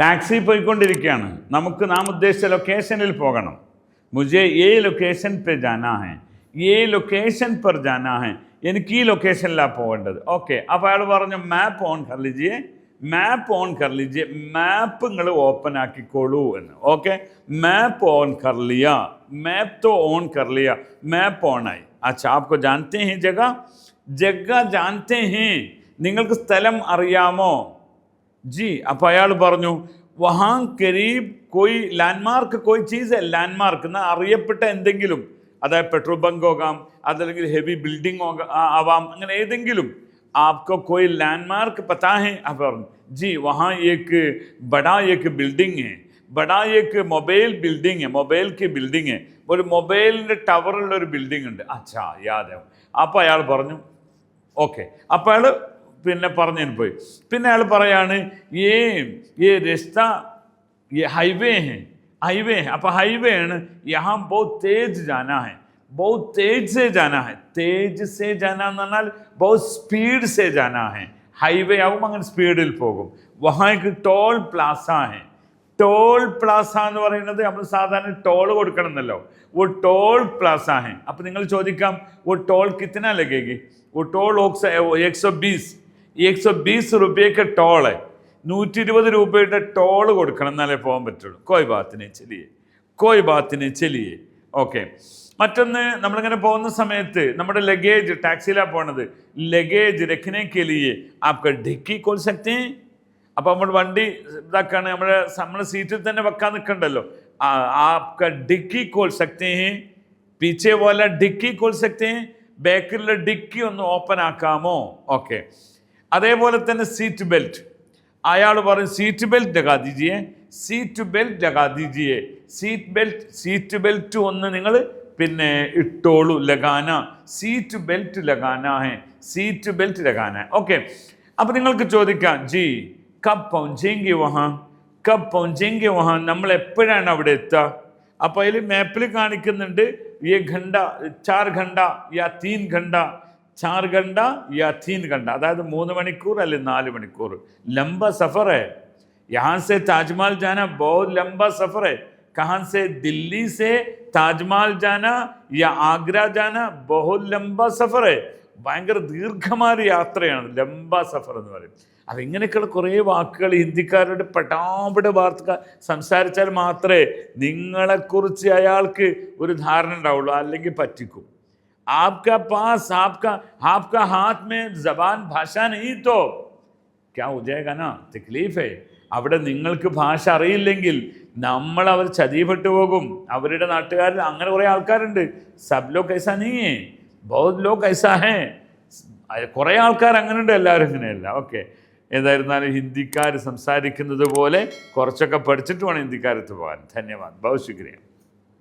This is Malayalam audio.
ടാക്സി പോയിക്കൊണ്ടിരിക്കുകയാണ്, നമുക്ക് നാം ഉദ്ദേശിച്ച ലൊക്കേഷനിൽ പോകണം. മുझे ये लोकेशन पे जाना है, ये लोकेशन पर जाना है, എനിക്ക് ഈ ലൊക്കേഷനിലാണ് പോകേണ്ടത്. ഓക്കെ, അപ്പോൾ അയാൾ പറഞ്ഞു മാപ്പ് ഓൺ കർ ലീജിയെ, മാപ്പ് ഓൺ കർ ലീജിയെ, മാപ്പ് നിങ്ങൾ ഓപ്പൺ ആക്കിക്കോളൂ എന്ന്. ഓക്കെ, മാപ്പ് ഓൺ കർ ലിയ, മാപ്പ് तो ഓൺ കർ ലിയ, മാപ്പ് ഓൺ ആയി. अच्छा, आपको जानते हैं जगह, जगह जानते हैं, നിങ്ങൾക്ക് സ്ഥലം അറിയാമോ? ജി. അപ്പോൾ അയാൾ പറഞ്ഞു വഹാ കരീബ് കോയി ലാൻഡ്മാർക്ക് കോയി ചീസ് ഹെ, ലാൻഡ്മാർക്ക് എന്നാൽ അറിയപ്പെട്ട എന്തെങ്കിലും, അതായത് പെട്രോൾ ബങ്ക് ആകാം, അതല്ലെങ്കിൽ ഹെവി ബിൽഡിംഗ് ആവാം, അങ്ങനെ ഏതെങ്കിലും. आपको कोई लैंडमार्क पता है? आप പറഞ്ഞു जी वहाँ एक बड़ा एक बिल्डिंग है, बड़ा एक മൊബൈൽ ബിൽഡിംഗ് है, മൊബൈൽ की बिल्डिंग है, ഒരു മൊബൈലിൻ്റെ ടവറുള്ള ഒരു ബിൽഡിംഗ് ഉണ്ട്. അച്ഛാ യാദാവും. അപ്പോൾ അയാൾ പറഞ്ഞു ഓക്കെ. അപ്പോൾ അയാൾ പിന്നെ പറഞ്ഞതിന് പോയി. പിന്നെ അയാൾ പറയാണ് ये रास्ता ये हाईवे है, हाईवे है. അപ്പോൾ ഹൈവേ ആണ്. यहाँ बहुत तेज जाना है, बहुत तेज से जाना है, तेज से जाना എന്ന് പറഞ്ഞാൽ बहुत स्पीड से जाना है. ഹൈവേ ആവും, അങ്ങനെ സ്പീഡിൽ പോകും. वहाँ एक टोल प्लाजा है, ടോൾ പ്ലാസ എന്ന് പറയുന്നത് നമ്മൾ സാധാരണ ടോൾ കൊടുക്കണം എന്നല്ലോ, वो टोल प्लाजा है. അപ്പോൾ നിങ്ങൾ ചോദിക്കാം वो टोल कितना लगेगी? वो टोल 120 रुपये ടോൾ, 120 രൂപയുടെ ടോൾ കൊടുക്കണം എന്നാലേ പോകാൻ പറ്റുള്ളൂ. കോയ് ബാത്തിനെ ചെലിയേ. ഓക്കെ. മറ്റൊന്ന്, നമ്മളിങ്ങനെ പോകുന്ന സമയത്ത് നമ്മുടെ ലഗേജ്, ടാക്സിയിലാണ് പോണത്, ലഗേജ് രഖ്നെ കെ ലിയേ ആപ്കാ ഡിക്കി खोल सकते हैं. അപ്പോൾ നമ്മൾ വണ്ടി ഇതാക്കാണ്, നമ്മുടെ സീറ്റിൽ തന്നെ വെക്കാൻ നിൽക്കണ്ടല്ലോ. ആപ്കാ ഡിക്കി खोल सकते हैं, പീച്ചെ വാല ഡിക്കി खोल सकते हैं, ബാക്കിലുള്ള ഡിക്കി ഒന്ന് ഓപ്പൺ ആക്കാമോ? ഓക്കെ. അതേപോലെ തന്നെ സീറ്റ് ബെൽറ്റ്, അയാൾ പറയും സീറ്റ് ബെൽറ്റ് ലഗാ ദീജിയെ, സീറ്റ് ബെൽറ്റ് ലഗാ ദീജിയെ, സീറ്റ് ബെൽറ്റ് ഒന്ന് നിങ്ങൾ പിന്നെ ഇട്ടോളൂ. ലഗാന, സീറ്റ് ബെൽറ്റ് ലഗാന ഹെ, സീറ്റ് ബെൽറ്റ് ലഗാന. ഓക്കെ. അപ്പോൾ നിങ്ങൾക്ക് ചോദിക്കാം ജി കബ് പहुंचेंगे वहाँ, കബ് पहुंचेंगे वहाँ, നമ്മൾ എപ്പോഴാണ് അവിടെ എത്തുക? അപ്പോൾ അതിൽ മാപ്പിൽ കാണിക്കുന്നുണ്ട് ये घंटा 4 घंटा या 3 घंटा, 4 घंटा या 3 घंटा, അതായത് 3 മണിക്കൂർ അല്ലെങ്കിൽ 4 മണിക്കൂർ. लंबा सफ़र है, यहाँ से ताजमहल जाना बहुत लंबा सफ़र है. कहाँ से? दिल्ली से ताजमहल जाना या आगरा जाना बहुत लंबा सफ़र है. ഭയങ്കര ദീർഘമായ യാത്രയാണ് ലംബ സഫർ എന്ന് പറയും. അപ്പം ഇങ്ങനെയൊക്കെയുള്ള കുറേ വാക്കുകൾ ഹിന്ദിക്കാരുടെ പെടാപിട വാർത്ത സംസാരിച്ചാൽ മാത്രമേ നിങ്ങളെക്കുറിച്ച് അയാൾക്ക് ഒരു ധാരണ ഉണ്ടാവുള്ളൂ, അല്ലെങ്കിൽ പറ്റിക്കും. आपका पास आपका हाथ में जबान भाषा नहीं तो क्या हो जाएगा ना, तकलीफ है. അവിടെ നിങ്ങൾക്ക് ഭാഷ അറിയില്ലെങ്കിൽ നമ്മൾ അവർ ചതിപ്പെട്ടു പോകും. അവരുടെ നാട്ടുകാരിൽ അങ്ങനെ കുറേ ആൾക്കാരുണ്ട്. സബ് ലോഗ് ഐസാ നീ ഹേ, ബഹുത് ലോഗ് ഐസാ ഹേ, കുറേ ആൾക്കാർ അങ്ങനെ ഉണ്ട്, എല്ലാവരും ഇങ്ങനെയല്ല. ഓക്കെ. ഏതായിരുന്നാലും ഹിന്ദിക്കാർ സംസാരിക്കുന്നത് പോലെ കുറച്ചൊക്കെ പഠിച്ചിട്ട് വേണം ഹിന്ദിക്കാരത്ത് പോകാൻ. ധന്യവാദ്, ബഹുത് ശുക്രിയ.